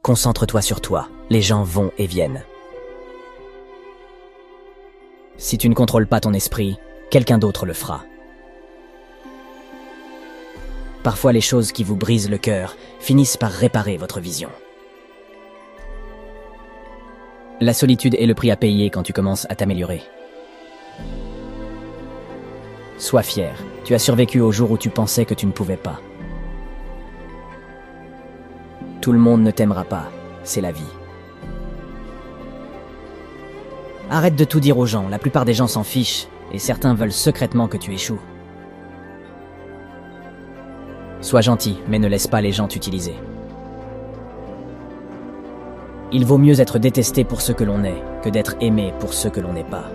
Concentre-toi sur toi, les gens vont et viennent. Si tu ne contrôles pas ton esprit, quelqu'un d'autre le fera. Parfois, les choses qui vous brisent le cœur finissent par réparer votre vision. La solitude est le prix à payer quand tu commences à t'améliorer. Sois fier, tu as survécu au jour où tu pensais que tu ne pouvais pas. Tout le monde ne t'aimera pas, c'est la vie. Arrête de tout dire aux gens, la plupart des gens s'en fichent, et certains veulent secrètement que tu échoues. Sois gentil, mais ne laisse pas les gens t'utiliser. Il vaut mieux être détesté pour ce que l'on est, que d'être aimé pour ce que l'on n'est pas.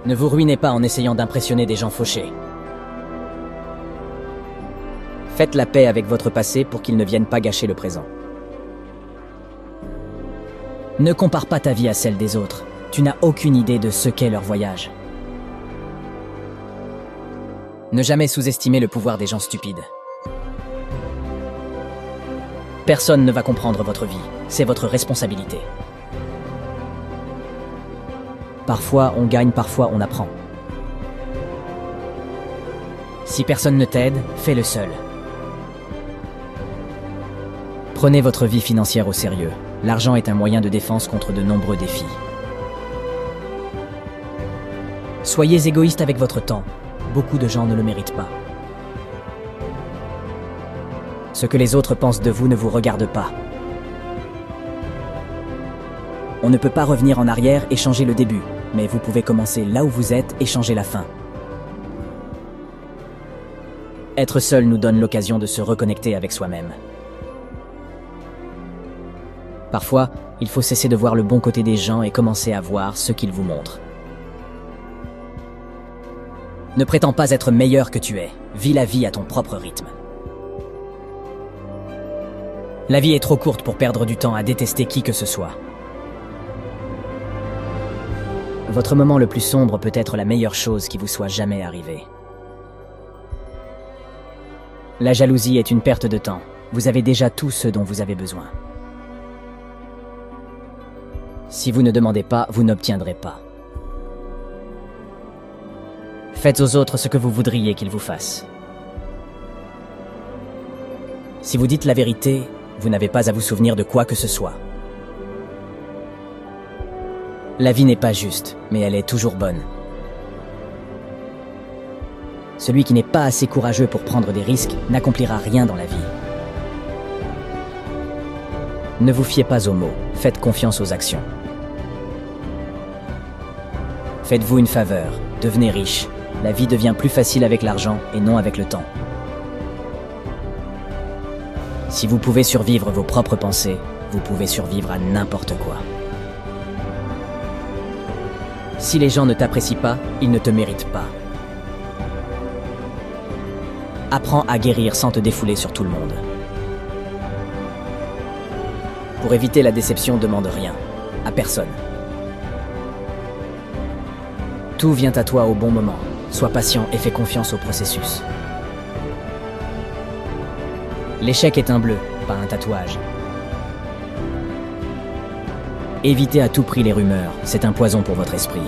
Ne vous ruinez pas en essayant d'impressionner des gens fauchés. Faites la paix avec votre passé pour qu'il ne vienne pas gâcher le présent. Ne compare pas ta vie à celle des autres. Tu n'as aucune idée de ce qu'est leur voyage. Ne jamais sous-estimer le pouvoir des gens stupides. Personne ne va comprendre votre vie. C'est votre responsabilité. Parfois, on gagne, parfois, on apprend. Si personne ne t'aide, fais-le seul. Prenez votre vie financière au sérieux. L'argent est un moyen de défense contre de nombreux défis. Soyez égoïste avec votre temps. Beaucoup de gens ne le méritent pas. Ce que les autres pensent de vous ne vous regarde pas. On ne peut pas revenir en arrière et changer le début, mais vous pouvez commencer là où vous êtes et changer la fin. Être seul nous donne l'occasion de se reconnecter avec soi-même. Parfois, il faut cesser de voir le bon côté des gens et commencer à voir ce qu'ils vous montrent. Ne prétends pas être meilleur que tu es. Vis la vie à ton propre rythme. La vie est trop courte pour perdre du temps à détester qui que ce soit. Votre moment le plus sombre peut être la meilleure chose qui vous soit jamais arrivée. La jalousie est une perte de temps. Vous avez déjà tout ce dont vous avez besoin. Si vous ne demandez pas, vous n'obtiendrez pas. Faites aux autres ce que vous voudriez qu'ils vous fassent. Si vous dites la vérité, vous n'avez pas à vous souvenir de quoi que ce soit. La vie n'est pas juste, mais elle est toujours bonne. Celui qui n'est pas assez courageux pour prendre des risques n'accomplira rien dans la vie. Ne vous fiez pas aux mots, faites confiance aux actions. Faites-vous une faveur, devenez riche. La vie devient plus facile avec l'argent et non avec le temps. Si vous pouvez survivre vos propres pensées, vous pouvez survivre à n'importe quoi. Si les gens ne t'apprécient pas, ils ne te méritent pas. Apprends à guérir sans te défouler sur tout le monde. Pour éviter la déception, demande rien, à personne. Tout vient à toi au bon moment. Sois patient et fais confiance au processus. L'échec est un bleu, pas un tatouage. Évitez à tout prix les rumeurs, c'est un poison pour votre esprit.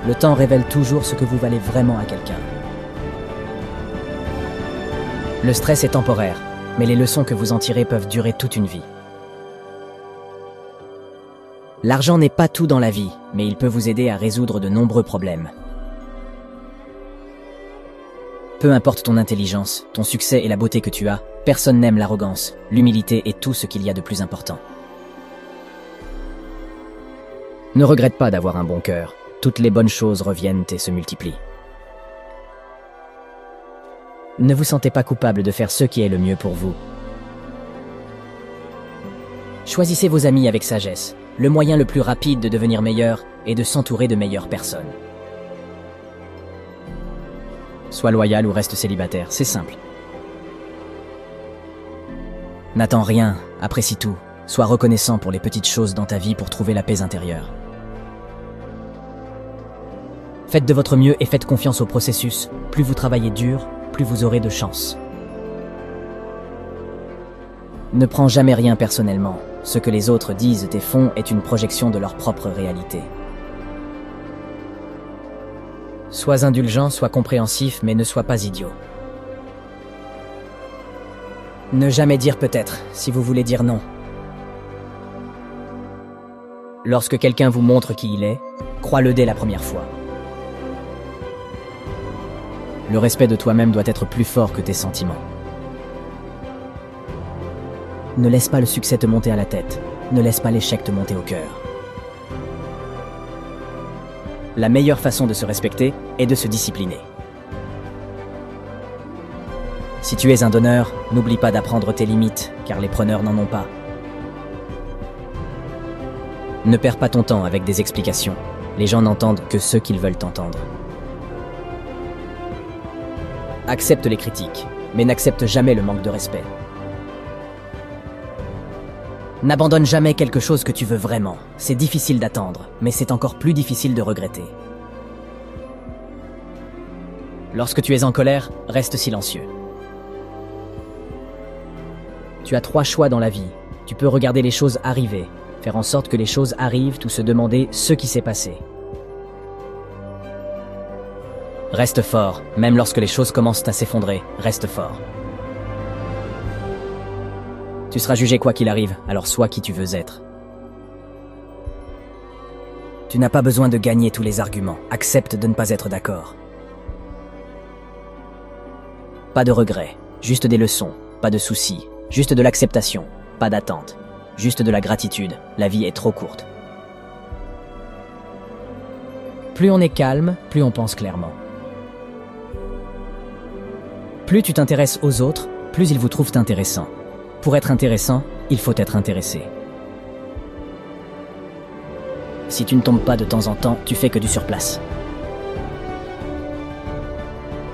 Le temps révèle toujours ce que vous valez vraiment à quelqu'un. Le stress est temporaire, mais les leçons que vous en tirez peuvent durer toute une vie. L'argent n'est pas tout dans la vie, mais il peut vous aider à résoudre de nombreux problèmes. Peu importe ton intelligence, ton succès et la beauté que tu as, personne n'aime l'arrogance, l'humilité et tout ce qu'il y a de plus important. Ne regrette pas d'avoir un bon cœur. Toutes les bonnes choses reviennent et se multiplient. Ne vous sentez pas coupable de faire ce qui est le mieux pour vous. Choisissez vos amis avec sagesse. Le moyen le plus rapide de devenir meilleur est de s'entourer de meilleures personnes. Sois loyal ou reste célibataire, c'est simple. N'attends rien, apprécie tout. Sois reconnaissant pour les petites choses dans ta vie pour trouver la paix intérieure. Faites de votre mieux et faites confiance au processus. Plus vous travaillez dur, plus vous aurez de chance. Ne prends jamais rien personnellement. Ce que les autres disent et font est une projection de leur propre réalité. Sois indulgent, sois compréhensif, mais ne sois pas idiot. Ne jamais dire peut-être, si vous voulez dire non. Lorsque quelqu'un vous montre qui il est, crois-le dès la première fois. Le respect de toi-même doit être plus fort que tes sentiments. Ne laisse pas le succès te monter à la tête. Ne laisse pas l'échec te monter au cœur. La meilleure façon de se respecter est de se discipliner. Si tu es un donneur, n'oublie pas d'apprendre tes limites, car les preneurs n'en ont pas. Ne perds pas ton temps avec des explications. Les gens n'entendent que ce qu'ils veulent entendre. Accepte les critiques, mais n'accepte jamais le manque de respect. N'abandonne jamais quelque chose que tu veux vraiment. C'est difficile d'attendre, mais c'est encore plus difficile de regretter. Lorsque tu es en colère, reste silencieux. Tu as 3 choix dans la vie. Tu peux regarder les choses arriver, faire en sorte que les choses arrivent ou se demander ce qui s'est passé. Reste fort, même lorsque les choses commencent à s'effondrer, reste fort. Tu seras jugé quoi qu'il arrive, alors sois qui tu veux être. Tu n'as pas besoin de gagner tous les arguments, accepte de ne pas être d'accord. Pas de regrets, juste des leçons, pas de soucis, juste de l'acceptation, pas d'attente, juste de la gratitude, la vie est trop courte. Plus on est calme, plus on pense clairement. Plus tu t'intéresses aux autres, plus ils vous trouvent intéressant. Pour être intéressant, il faut être intéressé. Si tu ne tombes pas de temps en temps, tu fais que du surplace.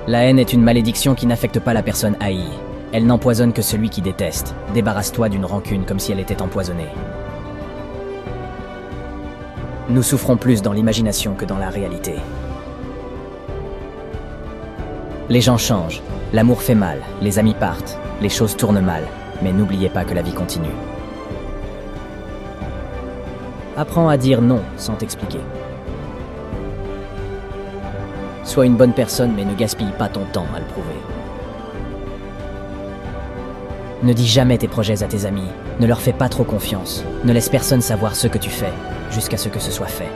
La haine est une malédiction qui n'affecte pas la personne haïe. Elle n'empoisonne que celui qui déteste. Débarrasse-toi d'une rancune comme si elle était empoisonnée. Nous souffrons plus dans l'imagination que dans la réalité. Les gens changent, l'amour fait mal, les amis partent, les choses tournent mal. Mais n'oubliez pas que la vie continue. Apprends à dire non sans t'expliquer. Sois une bonne personne, mais ne gaspille pas ton temps à le prouver. Ne dis jamais tes projets à tes amis. Ne leur fais pas trop confiance. Ne laisse personne savoir ce que tu fais, jusqu'à ce que ce soit fait.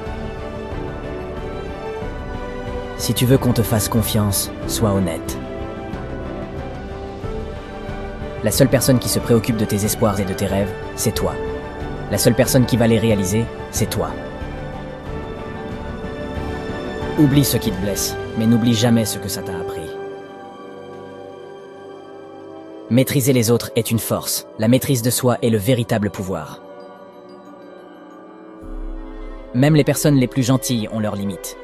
Si tu veux qu'on te fasse confiance, sois honnête. La seule personne qui se préoccupe de tes espoirs et de tes rêves, c'est toi. La seule personne qui va les réaliser, c'est toi. Oublie ce qui te blesse, mais n'oublie jamais ce que ça t'a appris. Maîtriser les autres est une force. La maîtrise de soi est le véritable pouvoir. Même les personnes les plus gentilles ont leurs limites.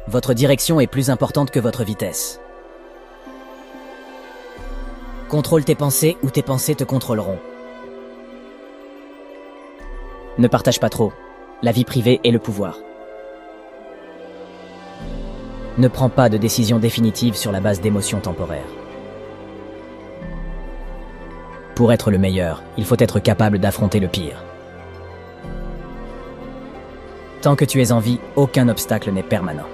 Votre direction est plus importante que votre vitesse. Contrôle tes pensées ou tes pensées te contrôleront. Ne partage pas trop. La vie privée est le pouvoir. Ne prends pas de décision définitive sur la base d'émotions temporaires. Pour être le meilleur, il faut être capable d'affronter le pire. Tant que tu es en vie, aucun obstacle n'est permanent.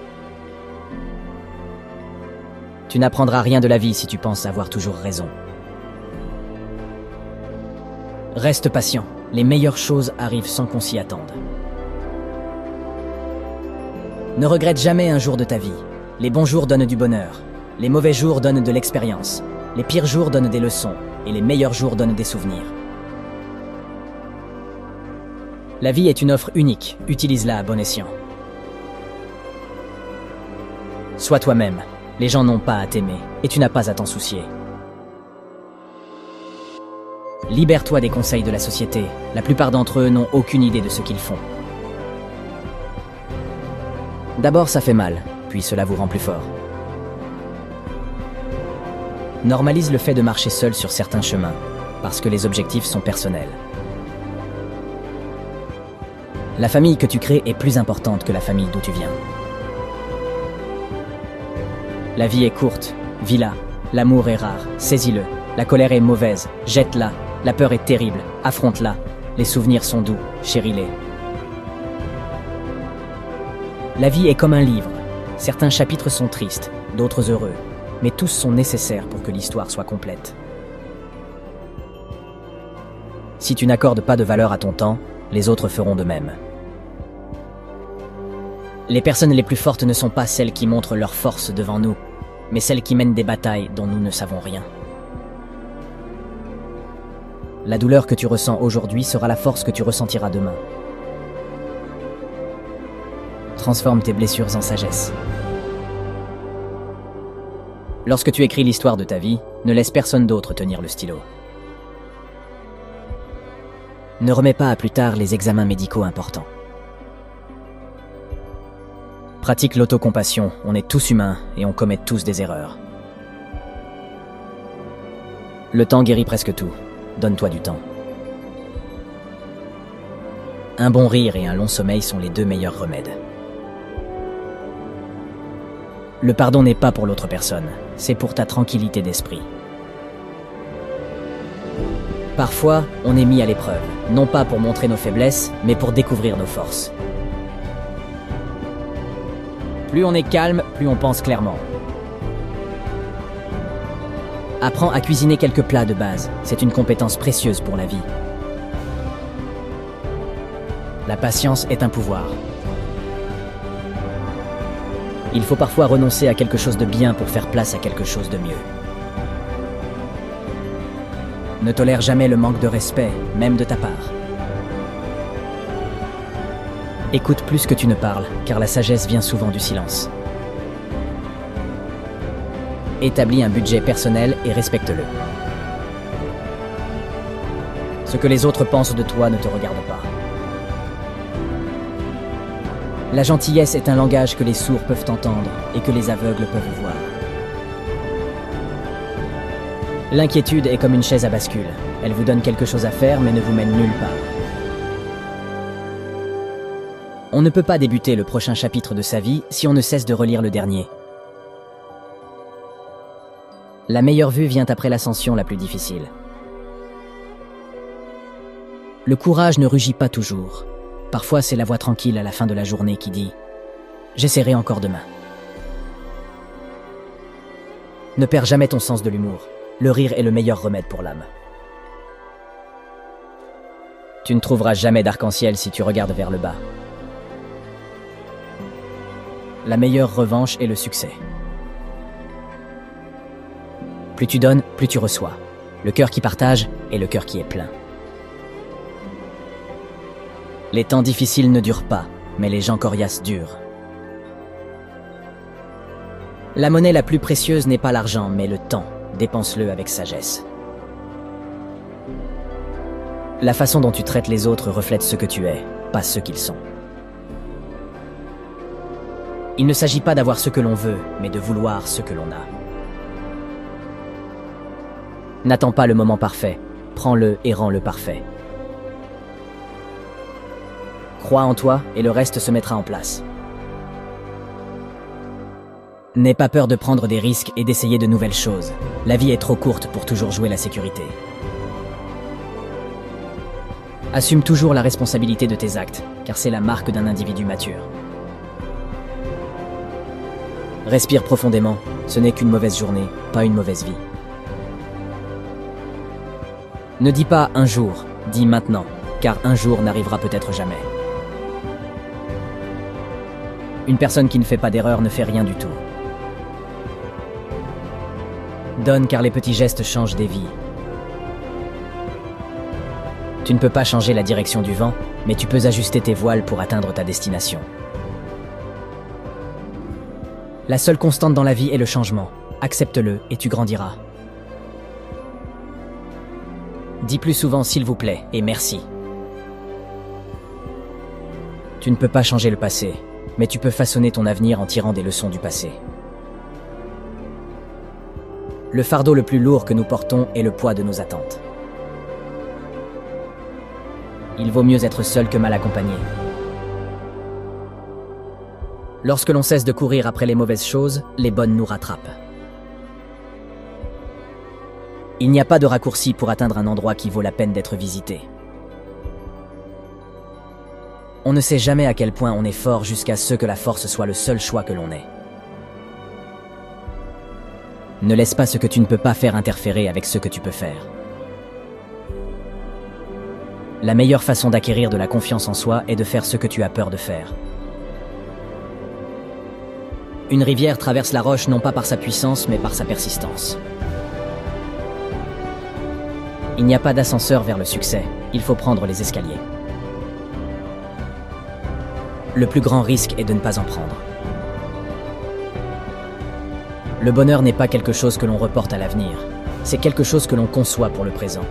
Tu n'apprendras rien de la vie si tu penses avoir toujours raison. Reste patient, les meilleures choses arrivent sans qu'on s'y attende. Ne regrette jamais un jour de ta vie. Les bons jours donnent du bonheur, les mauvais jours donnent de l'expérience, les pires jours donnent des leçons, et les meilleurs jours donnent des souvenirs. La vie est une offre unique, utilise-la à bon escient. Sois toi-même. Les gens n'ont pas à t'aimer, et tu n'as pas à t'en soucier. Libère-toi des conseils de la société. La plupart d'entre eux n'ont aucune idée de ce qu'ils font. D'abord, ça fait mal, puis cela vous rend plus fort. Normalise le fait de marcher seul sur certains chemins, parce que les objectifs sont personnels. La famille que tu crées est plus importante que la famille d'où tu viens. La vie est courte, vis-la, l'amour est rare, saisis-le, La colère est mauvaise, jette-la. La peur est terrible, affronte-la. Les souvenirs sont doux, chéris-les. La vie est comme un livre. Certains chapitres sont tristes, d'autres heureux, mais tous sont nécessaires pour que l'histoire soit complète. Si tu n'accordes pas de valeur à ton temps, les autres feront de même. Les personnes les plus fortes ne sont pas celles qui montrent leur force devant nous, mais celles qui mènent des batailles dont nous ne savons rien. La douleur que tu ressens aujourd'hui sera la force que tu ressentiras demain. Transforme tes blessures en sagesse. Lorsque tu écris l'histoire de ta vie, ne laisse personne d'autre tenir le stylo. Ne remets pas à plus tard les examens médicaux importants. Pratique l'autocompassion, on est tous humains et on commet tous des erreurs. Le temps guérit presque tout, donne-toi du temps. Un bon rire et un long sommeil sont les deux meilleurs remèdes. Le pardon n'est pas pour l'autre personne, c'est pour ta tranquillité d'esprit. Parfois, on est mis à l'épreuve, non pas pour montrer nos faiblesses, mais pour découvrir nos forces. Plus on est calme, plus on pense clairement. Apprends à cuisiner quelques plats de base, c'est une compétence précieuse pour la vie. La patience est un pouvoir. Il faut parfois renoncer à quelque chose de bien pour faire place à quelque chose de mieux. Ne tolère jamais le manque de respect, même de ta part. Écoute plus que tu ne parles, car la sagesse vient souvent du silence. Établis un budget personnel et respecte-le. Ce que les autres pensent de toi ne te regarde pas. La gentillesse est un langage que les sourds peuvent entendre et que les aveugles peuvent voir. L'inquiétude est comme une chaise à bascule. Elle vous donne quelque chose à faire mais ne vous mène nulle part. On ne peut pas débuter le prochain chapitre de sa vie si on ne cesse de relire le dernier. La meilleure vue vient après l'ascension la plus difficile. Le courage ne rugit pas toujours. Parfois, c'est la voix tranquille à la fin de la journée qui dit « J'essaierai encore demain ». Ne perds jamais ton sens de l'humour. Le rire est le meilleur remède pour l'âme. Tu ne trouveras jamais d'arc-en-ciel si tu regardes vers le bas. La meilleure revanche est le succès. Plus tu donnes, plus tu reçois. Le cœur qui partage est le cœur qui est plein. Les temps difficiles ne durent pas, mais les gens coriaces durent. La monnaie la plus précieuse n'est pas l'argent, mais le temps. Dépense-le avec sagesse. La façon dont tu traites les autres reflète ce que tu es, pas ce qu'ils sont. Il ne s'agit pas d'avoir ce que l'on veut, mais de vouloir ce que l'on a. N'attends pas le moment parfait, prends-le et rends-le parfait. Crois en toi et le reste se mettra en place. N'aie pas peur de prendre des risques et d'essayer de nouvelles choses. La vie est trop courte pour toujours jouer la sécurité. Assume toujours la responsabilité de tes actes, car c'est la marque d'un individu mature. Respire profondément, ce n'est qu'une mauvaise journée, pas une mauvaise vie. Ne dis pas un jour, dis maintenant, car un jour n'arrivera peut-être jamais. Une personne qui ne fait pas d'erreur ne fait rien du tout. Donne car les petits gestes changent des vies. Tu ne peux pas changer la direction du vent, mais tu peux ajuster tes voiles pour atteindre ta destination. La seule constante dans la vie est le changement. Accepte-le et tu grandiras. Dis plus souvent s'il vous plaît et merci. Tu ne peux pas changer le passé, mais tu peux façonner ton avenir en tirant des leçons du passé. Le fardeau le plus lourd que nous portons est le poids de nos attentes. Il vaut mieux être seul que mal accompagné. Lorsque l'on cesse de courir après les mauvaises choses, les bonnes nous rattrapent. Il n'y a pas de raccourci pour atteindre un endroit qui vaut la peine d'être visité. On ne sait jamais à quel point on est fort jusqu'à ce que la force soit le seul choix que l'on ait. Ne laisse pas ce que tu ne peux pas faire interférer avec ce que tu peux faire. La meilleure façon d'acquérir de la confiance en soi est de faire ce que tu as peur de faire. Une rivière traverse la roche non pas par sa puissance, mais par sa persistance. Il n'y a pas d'ascenseur vers le succès, il faut prendre les escaliers. Le plus grand risque est de ne pas en prendre. Le bonheur n'est pas quelque chose que l'on reporte à l'avenir, c'est quelque chose que l'on conçoit pour le présent.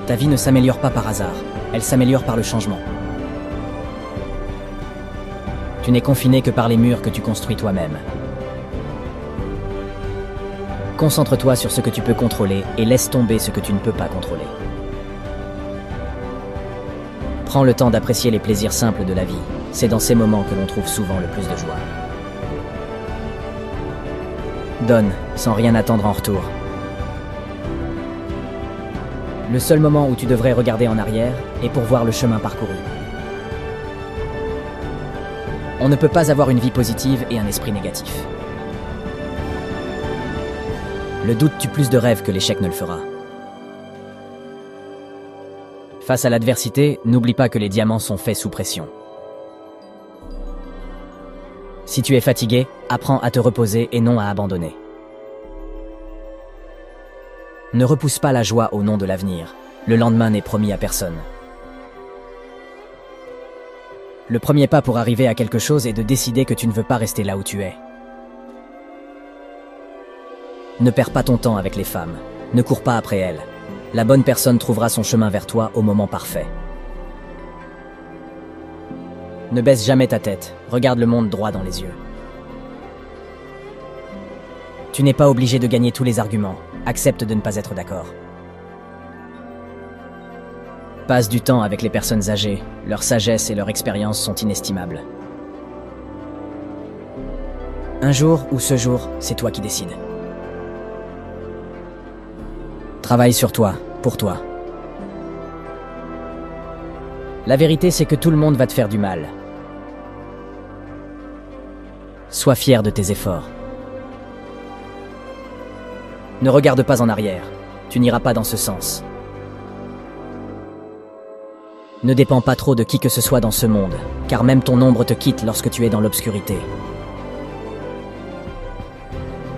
Ta vie ne s'améliore pas par hasard, elle s'améliore par le changement. Tu n'es confiné que par les murs que tu construis toi-même. Concentre-toi sur ce que tu peux contrôler et laisse tomber ce que tu ne peux pas contrôler. Prends le temps d'apprécier les plaisirs simples de la vie. C'est dans ces moments que l'on trouve souvent le plus de joie. Donne, sans rien attendre en retour. Le seul moment où tu devrais regarder en arrière est pour voir le chemin parcouru. On ne peut pas avoir une vie positive et un esprit négatif. Le doute tue plus de rêves que l'échec ne le fera. Face à l'adversité, n'oublie pas que les diamants sont faits sous pression. Si tu es fatigué, apprends à te reposer et non à abandonner. Ne repousse pas la joie au nom de l'avenir. Le lendemain n'est promis à personne. Le premier pas pour arriver à quelque chose est de décider que tu ne veux pas rester là où tu es. Ne perds pas ton temps avec les femmes. Ne cours pas après elles. La bonne personne trouvera son chemin vers toi au moment parfait. Ne baisse jamais ta tête. Regarde le monde droit dans les yeux. Tu n'es pas obligé de gagner tous les arguments. Accepte de ne pas être d'accord. Passe du temps avec les personnes âgées. Leur sagesse et leur expérience sont inestimables. Un jour ou ce jour, c'est toi qui décides. Travaille sur toi, pour toi. La vérité, c'est que tout le monde va te faire du mal. Sois fier de tes efforts. Ne regarde pas en arrière. Tu n'iras pas dans ce sens. Ne dépends pas trop de qui que ce soit dans ce monde, car même ton ombre te quitte lorsque tu es dans l'obscurité.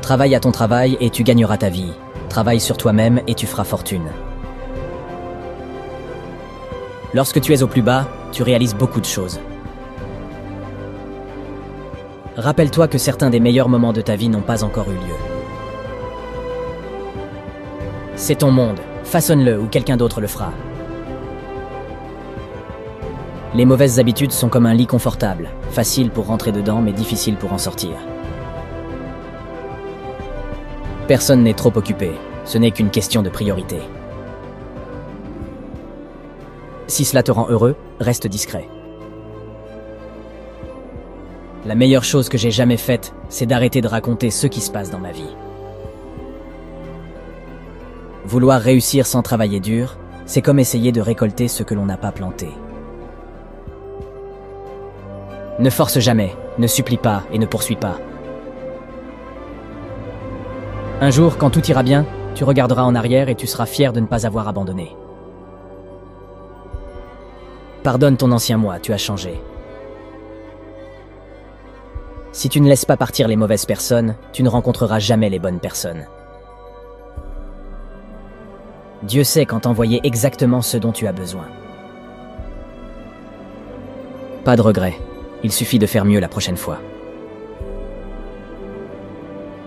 Travaille à ton travail et tu gagneras ta vie. Travaille sur toi-même et tu feras fortune. Lorsque tu es au plus bas, tu réalises beaucoup de choses. Rappelle-toi que certains des meilleurs moments de ta vie n'ont pas encore eu lieu. C'est ton monde, façonne-le ou quelqu'un d'autre le fera. Les mauvaises habitudes sont comme un lit confortable, facile pour rentrer dedans mais difficile pour en sortir. Personne n'est trop occupé, ce n'est qu'une question de priorité. Si cela te rend heureux, reste discret. La meilleure chose que j'ai jamais faite, c'est d'arrêter de raconter ce qui se passe dans ma vie. Vouloir réussir sans travailler dur, c'est comme essayer de récolter ce que l'on n'a pas planté. Ne force jamais, ne supplie pas et ne poursuis pas. Un jour, quand tout ira bien, tu regarderas en arrière et tu seras fier de ne pas avoir abandonné. Pardonne ton ancien moi, tu as changé. Si tu ne laisses pas partir les mauvaises personnes, tu ne rencontreras jamais les bonnes personnes. Dieu sait quand t'envoyer exactement ce dont tu as besoin. Pas de regret, il suffit de faire mieux la prochaine fois.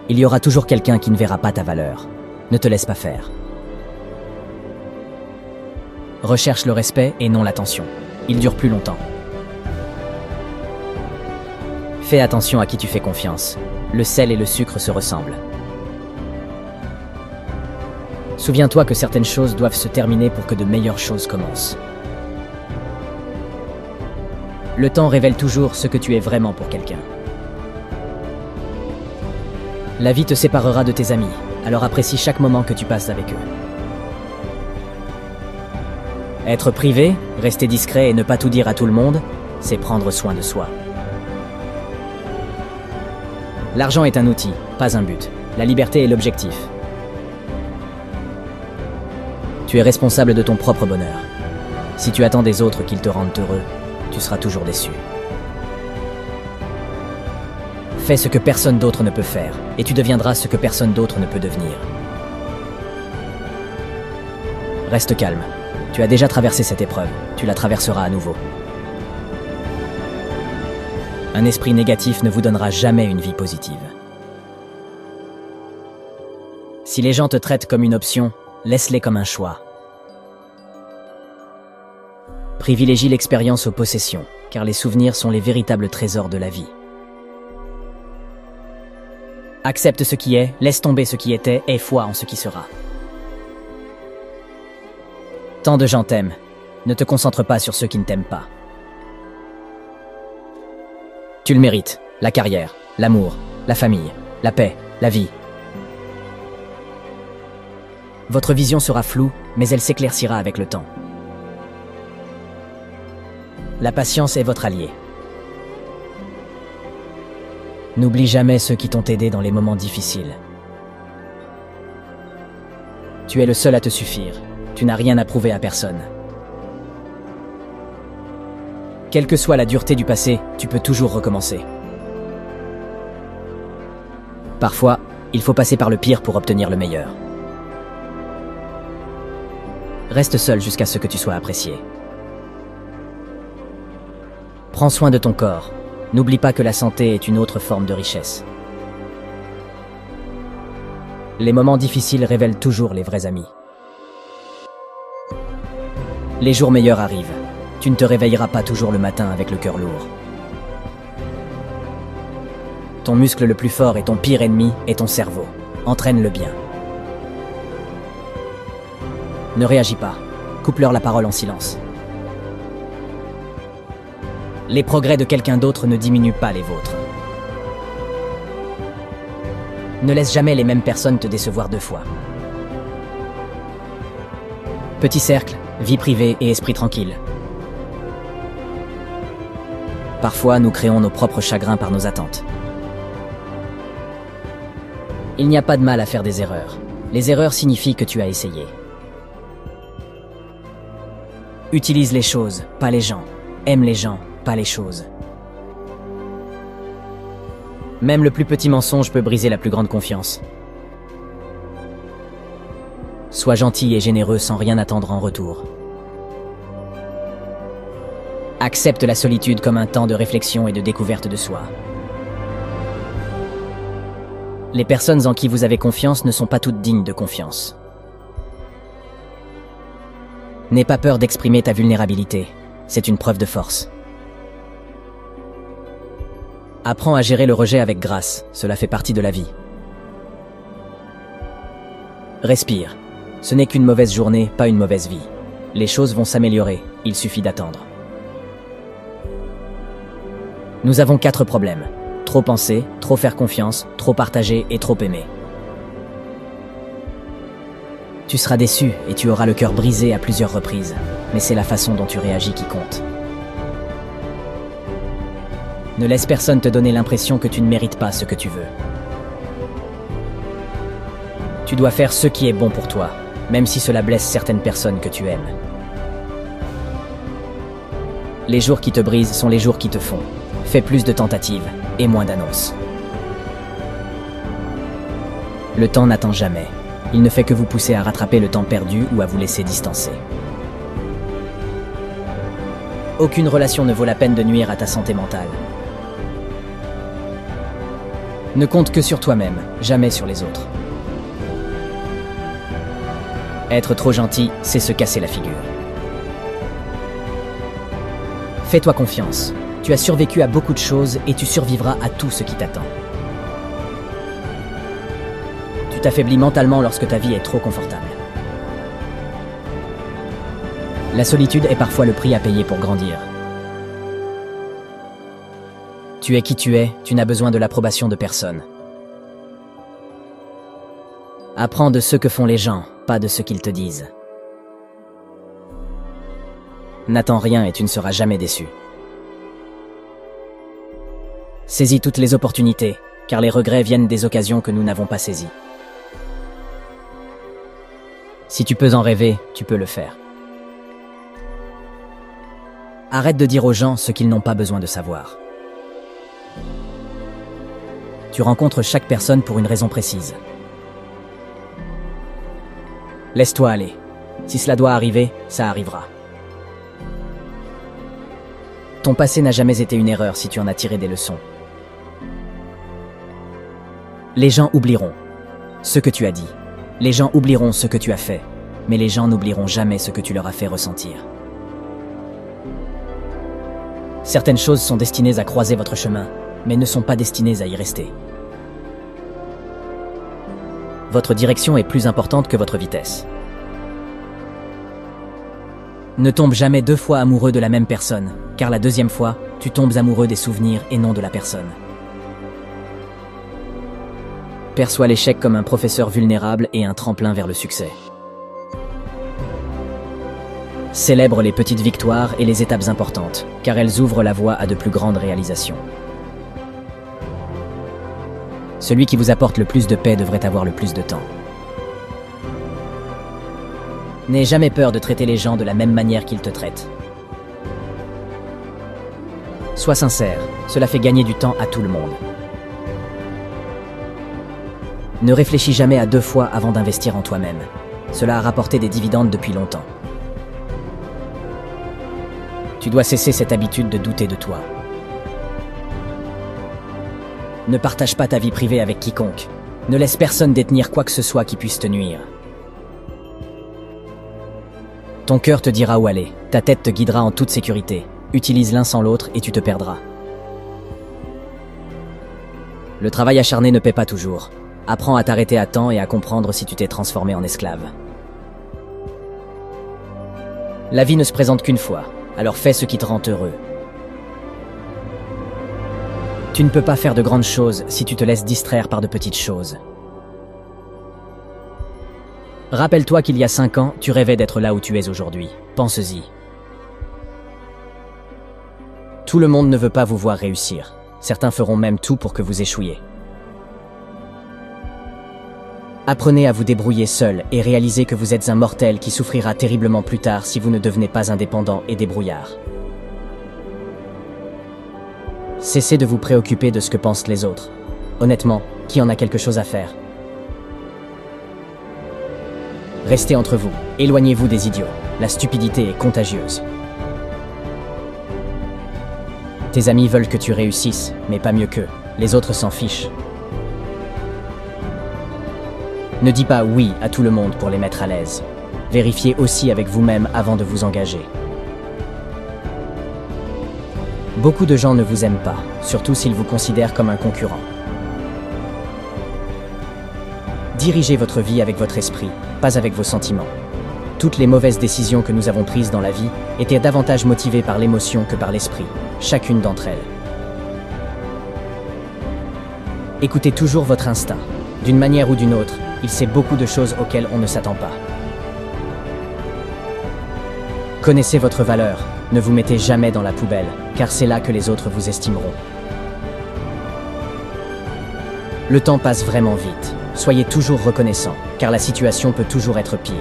Il y aura toujours quelqu'un qui ne verra pas ta valeur. Ne te laisse pas faire. Recherche le respect et non l'attention. Il dure plus longtemps. Fais attention à qui tu fais confiance. Le sel et le sucre se ressemblent. Souviens-toi que certaines choses doivent se terminer pour que de meilleures choses commencent. Le temps révèle toujours ce que tu es vraiment pour quelqu'un. La vie te séparera de tes amis, alors apprécie chaque moment que tu passes avec eux. Être privé, rester discret et ne pas tout dire à tout le monde, c'est prendre soin de soi. L'argent est un outil, pas un but. La liberté est l'objectif. Tu es responsable de ton propre bonheur. Si tu attends des autres qu'ils te rendent heureux, tu seras toujours déçu. Fais ce que personne d'autre ne peut faire, et tu deviendras ce que personne d'autre ne peut devenir. Reste calme. Tu as déjà traversé cette épreuve, tu la traverseras à nouveau. Un esprit négatif ne vous donnera jamais une vie positive. Si les gens te traitent comme une option, laisse-les comme un choix. Privilégie l'expérience aux possessions, car les souvenirs sont les véritables trésors de la vie. Accepte ce qui est, laisse tomber ce qui était, aie foi en ce qui sera. Tant de gens t'aiment, ne te concentre pas sur ceux qui ne t'aiment pas. Tu le mérites, la carrière, l'amour, la famille, la paix, la vie. Votre vision sera floue, mais elle s'éclaircira avec le temps. La patience est votre allié. N'oublie jamais ceux qui t'ont aidé dans les moments difficiles. Tu es le seul à te suffire. Tu n'as rien à prouver à personne. Quelle que soit la dureté du passé, tu peux toujours recommencer. Parfois, il faut passer par le pire pour obtenir le meilleur. Reste seul jusqu'à ce que tu sois apprécié. Prends soin de ton corps. N'oublie pas que la santé est une autre forme de richesse. Les moments difficiles révèlent toujours les vrais amis. Les jours meilleurs arrivent. Tu ne te réveilleras pas toujours le matin avec le cœur lourd. Ton muscle le plus fort et ton pire ennemi est ton cerveau. Entraîne-le bien. Ne réagis pas. Coupe-leur la parole en silence. Les progrès de quelqu'un d'autre ne diminuent pas les vôtres. Ne laisse jamais les mêmes personnes te décevoir deux fois. Petit cercle, vie privée et esprit tranquille. Parfois, nous créons nos propres chagrins par nos attentes. Il n'y a pas de mal à faire des erreurs. Les erreurs signifient que tu as essayé. Utilise les choses, pas les gens. Aime les gens, pas les choses. Même le plus petit mensonge peut briser la plus grande confiance. Sois gentil et généreux sans rien attendre en retour. Accepte la solitude comme un temps de réflexion et de découverte de soi. Les personnes en qui vous avez confiance ne sont pas toutes dignes de confiance. N'aie pas peur d'exprimer ta vulnérabilité. C'est une preuve de force. Apprends à gérer le rejet avec grâce. Cela fait partie de la vie. Respire. Ce n'est qu'une mauvaise journée, pas une mauvaise vie. Les choses vont s'améliorer. Il suffit d'attendre. Nous avons 4 problèmes. Trop penser, trop faire confiance, trop partager et trop aimer. Tu seras déçu et tu auras le cœur brisé à plusieurs reprises. Mais c'est la façon dont tu réagis qui compte. Ne laisse personne te donner l'impression que tu ne mérites pas ce que tu veux. Tu dois faire ce qui est bon pour toi, même si cela blesse certaines personnes que tu aimes. Les jours qui te brisent sont les jours qui te font. Fais plus de tentatives et moins d'annonces. Le temps n'attend jamais. Il ne fait que vous pousser à rattraper le temps perdu ou à vous laisser distancer. Aucune relation ne vaut la peine de nuire à ta santé mentale. Ne compte que sur toi-même, jamais sur les autres. Être trop gentil, c'est se casser la figure. Fais-toi confiance. Tu as survécu à beaucoup de choses et tu survivras à tout ce qui t'attend. Tu t'affaiblis mentalement lorsque ta vie est trop confortable. La solitude est parfois le prix à payer pour grandir. Tu es qui tu es, tu n'as besoin de l'approbation de personne. Apprends de ce que font les gens, pas de ce qu'ils te disent. N'attends rien et tu ne seras jamais déçu. Saisis toutes les opportunités, car les regrets viennent des occasions que nous n'avons pas saisies. Si tu peux en rêver, tu peux le faire. Arrête de dire aux gens ce qu'ils n'ont pas besoin de savoir. Tu rencontres chaque personne pour une raison précise. Laisse-toi aller. Si cela doit arriver, ça arrivera. Ton passé n'a jamais été une erreur si tu en as tiré des leçons. Les gens oublieront ce que tu as dit. Les gens oublieront ce que tu as fait. Mais les gens n'oublieront jamais ce que tu leur as fait ressentir. Certaines choses sont destinées à croiser votre chemin, mais ne sont pas destinées à y rester. Votre direction est plus importante que votre vitesse. Ne tombe jamais 2 fois amoureux de la même personne, car la deuxième fois, tu tombes amoureux des souvenirs et non de la personne. Perçois l'échec comme un professeur vulnérable et un tremplin vers le succès. Célèbre les petites victoires et les étapes importantes, car elles ouvrent la voie à de plus grandes réalisations. Celui qui vous apporte le plus de paix devrait avoir le plus de temps. N'aie jamais peur de traiter les gens de la même manière qu'ils te traitent. Sois sincère, cela fait gagner du temps à tout le monde. Ne réfléchis jamais à 2 fois avant d'investir en toi-même. Cela a rapporté des dividendes depuis longtemps. Tu dois cesser cette habitude de douter de toi. Ne partage pas ta vie privée avec quiconque. Ne laisse personne détenir quoi que ce soit qui puisse te nuire. Ton cœur te dira où aller, ta tête te guidera en toute sécurité. Utilise l'un sans l'autre et tu te perdras. Le travail acharné ne paie pas toujours. Apprends à t'arrêter à temps et à comprendre si tu t'es transformé en esclave. La vie ne se présente qu'une fois, alors fais ce qui te rend heureux. Tu ne peux pas faire de grandes choses si tu te laisses distraire par de petites choses. Rappelle-toi qu'il y a 5 ans, tu rêvais d'être là où tu es aujourd'hui. Pense-y. Tout le monde ne veut pas vous voir réussir. Certains feront même tout pour que vous échouiez. Apprenez à vous débrouiller seul et réalisez que vous êtes un mortel qui souffrira terriblement plus tard si vous ne devenez pas indépendant et débrouillard. Cessez de vous préoccuper de ce que pensent les autres. Honnêtement, qui en a quelque chose à faire? Restez entre vous, éloignez-vous des idiots. La stupidité est contagieuse. Tes amis veulent que tu réussisses, mais pas mieux qu'eux. Les autres s'en fichent. Ne dis pas oui à tout le monde pour les mettre à l'aise. Vérifiez aussi avec vous-même avant de vous engager. Beaucoup de gens ne vous aiment pas, surtout s'ils vous considèrent comme un concurrent. Dirigez votre vie avec votre esprit, pas avec vos sentiments. Toutes les mauvaises décisions que nous avons prises dans la vie étaient davantage motivées par l'émotion que par l'esprit, chacune d'entre elles. Écoutez toujours votre instinct. D'une manière ou d'une autre, il sait beaucoup de choses auxquelles on ne s'attend pas. Connaissez votre valeur, ne vous mettez jamais dans la poubelle, car c'est là que les autres vous estimeront. Le temps passe vraiment vite. Soyez toujours reconnaissant, car la situation peut toujours être pire.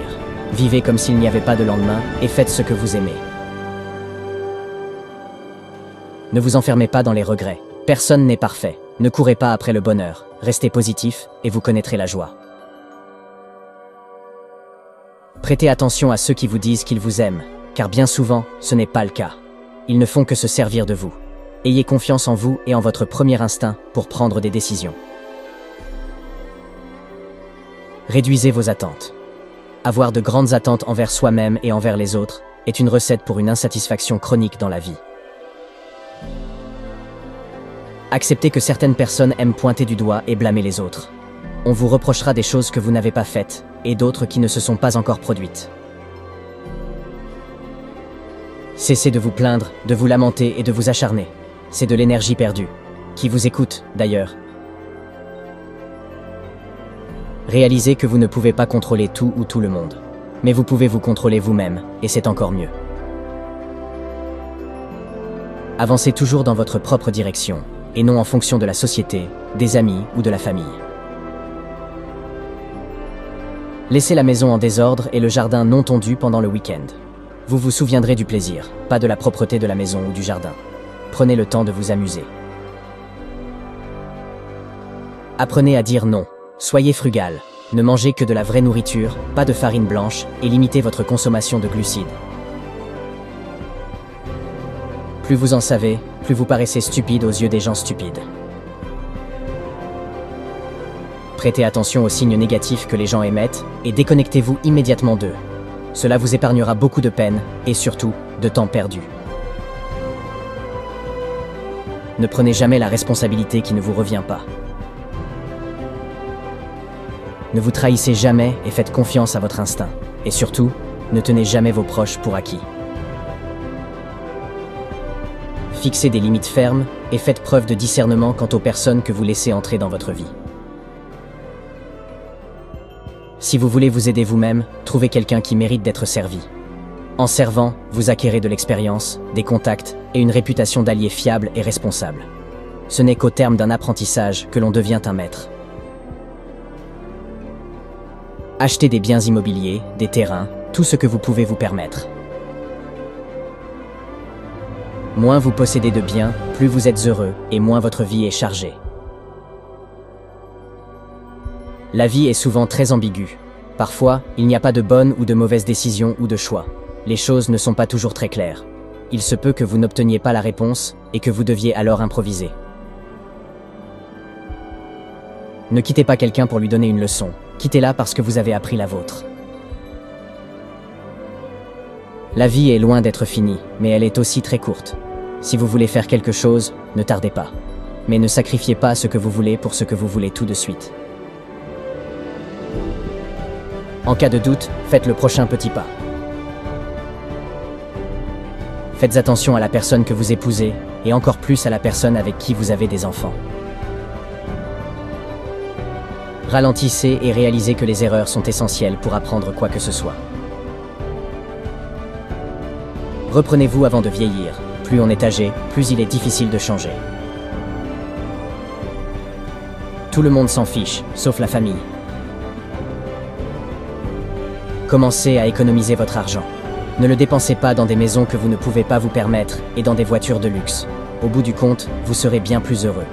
Vivez comme s'il n'y avait pas de lendemain et faites ce que vous aimez. Ne vous enfermez pas dans les regrets. Personne n'est parfait. Ne courez pas après le bonheur. Restez positif et vous connaîtrez la joie. Prêtez attention à ceux qui vous disent qu'ils vous aiment, car bien souvent, ce n'est pas le cas. Ils ne font que se servir de vous. Ayez confiance en vous et en votre premier instinct pour prendre des décisions. Réduisez vos attentes. Avoir de grandes attentes envers soi-même et envers les autres est une recette pour une insatisfaction chronique dans la vie. Acceptez que certaines personnes aiment pointer du doigt et blâmer les autres. On vous reprochera des choses que vous n'avez pas faites et d'autres qui ne se sont pas encore produites. Cessez de vous plaindre, de vous lamenter et de vous acharner. C'est de l'énergie perdue. Qui vous écoute, d'ailleurs? Réalisez que vous ne pouvez pas contrôler tout ou tout le monde. Mais vous pouvez vous contrôler vous-même, et c'est encore mieux. Avancez toujours dans votre propre direction, et non en fonction de la société, des amis ou de la famille. Laissez la maison en désordre et le jardin non tondu pendant le week-end. Vous vous souviendrez du plaisir, pas de la propreté de la maison ou du jardin. Prenez le temps de vous amuser. Apprenez à dire non. Soyez frugal. Ne mangez que de la vraie nourriture, pas de farine blanche, et limitez votre consommation de glucides. Plus vous en savez, plus vous paraissez stupide aux yeux des gens stupides. Prêtez attention aux signes négatifs que les gens émettent et déconnectez-vous immédiatement d'eux. Cela vous épargnera beaucoup de peine et surtout de temps perdu. Ne prenez jamais la responsabilité qui ne vous revient pas. Ne vous trahissez jamais et faites confiance à votre instinct. Et surtout, ne tenez jamais vos proches pour acquis. Fixez des limites fermes et faites preuve de discernement quant aux personnes que vous laissez entrer dans votre vie. Si vous voulez vous aider vous-même, trouvez quelqu'un qui mérite d'être servi. En servant, vous acquérez de l'expérience, des contacts et une réputation d'allié fiable et responsable. Ce n'est qu'au terme d'un apprentissage que l'on devient un maître. Achetez des biens immobiliers, des terrains, tout ce que vous pouvez vous permettre. Moins vous possédez de biens, plus vous êtes heureux et moins votre vie est chargée. La vie est souvent très ambiguë. Parfois, il n'y a pas de bonne ou de mauvaise décision ou de choix. Les choses ne sont pas toujours très claires. Il se peut que vous n'obteniez pas la réponse et que vous deviez alors improviser. Ne quittez pas quelqu'un pour lui donner une leçon. Quittez-la parce que vous avez appris la vôtre. La vie est loin d'être finie, mais elle est aussi très courte. Si vous voulez faire quelque chose, ne tardez pas. Mais ne sacrifiez pas ce que vous voulez pour ce que vous voulez tout de suite. En cas de doute, faites le prochain petit pas. Faites attention à la personne que vous épousez, et encore plus à la personne avec qui vous avez des enfants. Ralentissez et réalisez que les erreurs sont essentielles pour apprendre quoi que ce soit. Reprenez-vous avant de vieillir. Plus on est âgé, plus il est difficile de changer. Tout le monde s'en fiche, sauf la famille. Commencez à économiser votre argent. Ne le dépensez pas dans des maisons que vous ne pouvez pas vous permettre et dans des voitures de luxe. Au bout du compte, vous serez bien plus heureux.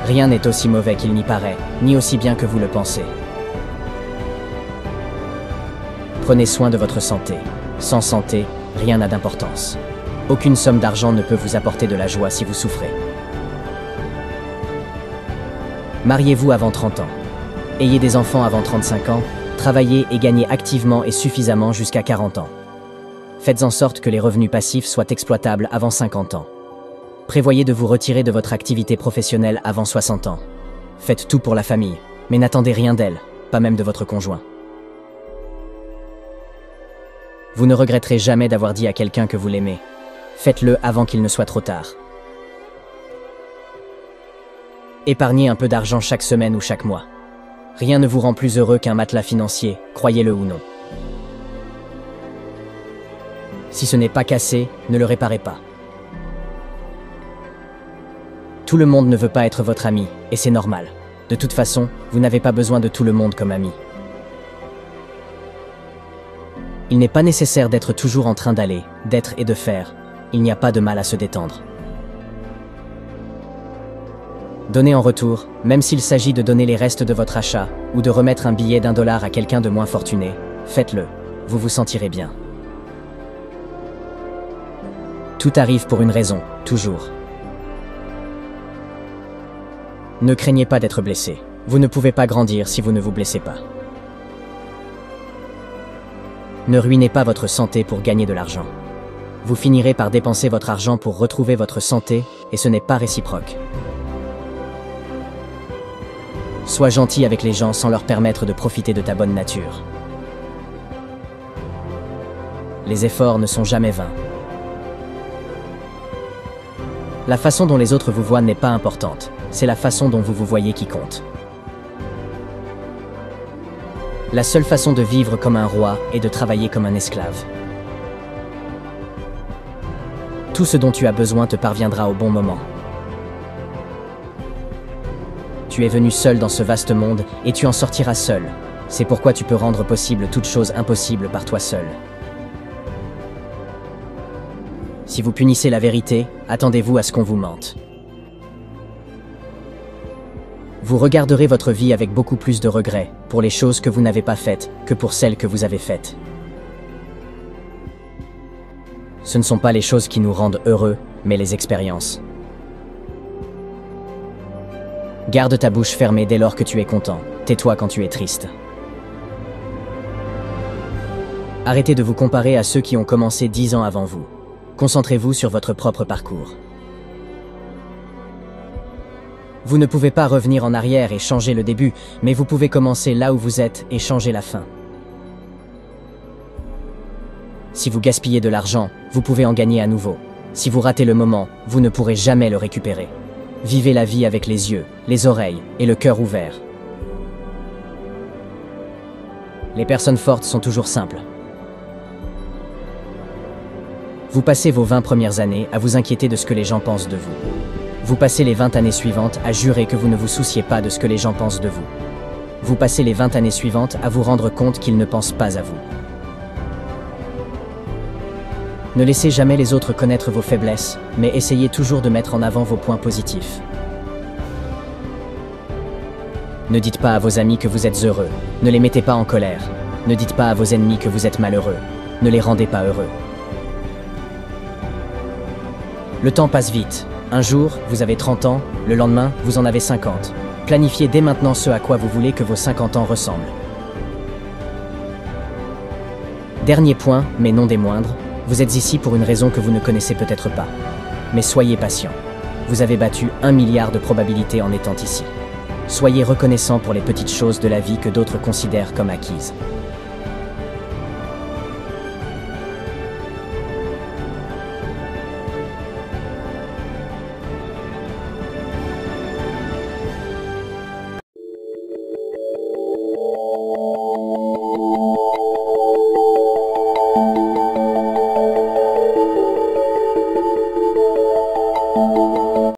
Rien n'est aussi mauvais qu'il n'y paraît, ni aussi bien que vous le pensez. Prenez soin de votre santé. Sans santé, rien n'a d'importance. Aucune somme d'argent ne peut vous apporter de la joie si vous souffrez. Mariez-vous avant 30 ans. Ayez des enfants avant 35 ans, travaillez et gagnez activement et suffisamment jusqu'à 40 ans. Faites en sorte que les revenus passifs soient exploitables avant 50 ans. Prévoyez de vous retirer de votre activité professionnelle avant 60 ans. Faites tout pour la famille, mais n'attendez rien d'elle, pas même de votre conjoint. Vous ne regretterez jamais d'avoir dit à quelqu'un que vous l'aimez. Faites-le avant qu'il ne soit trop tard. Épargnez un peu d'argent chaque semaine ou chaque mois. Rien ne vous rend plus heureux qu'un matelas financier, croyez-le ou non. Si ce n'est pas cassé, ne le réparez pas. Tout le monde ne veut pas être votre ami, et c'est normal. De toute façon, vous n'avez pas besoin de tout le monde comme ami. Il n'est pas nécessaire d'être toujours en train d'aller, d'être et de faire. Il n'y a pas de mal à se détendre. Donnez en retour, même s'il s'agit de donner les restes de votre achat, ou de remettre un billet d'1 $ à quelqu'un de moins fortuné, faites-le, vous vous sentirez bien. Tout arrive pour une raison, toujours. Ne craignez pas d'être blessé. Vous ne pouvez pas grandir si vous ne vous blessez pas. Ne ruinez pas votre santé pour gagner de l'argent. Vous finirez par dépenser votre argent pour retrouver votre santé, et ce n'est pas réciproque. Sois gentil avec les gens sans leur permettre de profiter de ta bonne nature. Les efforts ne sont jamais vains. La façon dont les autres vous voient n'est pas importante. c'est la façon dont vous vous voyez qui compte. La seule façon de vivre comme un roi est de travailler comme un esclave. Tout ce dont tu as besoin te parviendra au bon moment. Tu es venu seul dans ce vaste monde et tu en sortiras seul. C'est pourquoi tu peux rendre possible toute chose impossible par toi seul. Si vous punissez la vérité, attendez-vous à ce qu'on vous mente. Vous regarderez votre vie avec beaucoup plus de regrets pour les choses que vous n'avez pas faites que pour celles que vous avez faites. Ce ne sont pas les choses qui nous rendent heureux, mais les expériences. Garde ta bouche fermée dès lors que tu es content. Tais-toi quand tu es triste. Arrêtez de vous comparer à ceux qui ont commencé 10 ans avant vous. Concentrez-vous sur votre propre parcours. Vous ne pouvez pas revenir en arrière et changer le début, mais vous pouvez commencer là où vous êtes et changer la fin. Si vous gaspillez de l'argent, vous pouvez en gagner à nouveau. Si vous ratez le moment, vous ne pourrez jamais le récupérer. Vivez la vie avec les yeux, les oreilles et le cœur ouvert. Les personnes fortes sont toujours simples. Vous passez vos 20 premières années à vous inquiéter de ce que les gens pensent de vous. Vous passez les 20 années suivantes à jurer que vous ne vous souciez pas de ce que les gens pensent de vous. Vous passez les 20 années suivantes à vous rendre compte qu'ils ne pensent pas à vous. Ne laissez jamais les autres connaître vos faiblesses, mais essayez toujours de mettre en avant vos points positifs. Ne dites pas à vos amis que vous êtes heureux. Ne les mettez pas en colère. Ne dites pas à vos ennemis que vous êtes malheureux. Ne les rendez pas heureux. Le temps passe vite. Un jour, vous avez 30 ans, le lendemain, vous en avez 50. Planifiez dès maintenant ce à quoi vous voulez que vos 50 ans ressemblent. Dernier point, mais non des moindres, vous êtes ici pour une raison que vous ne connaissez peut-être pas. Mais soyez patient. Vous avez battu 1 milliard de probabilités en étant ici. Soyez reconnaissant pour les petites choses de la vie que d'autres considèrent comme acquises.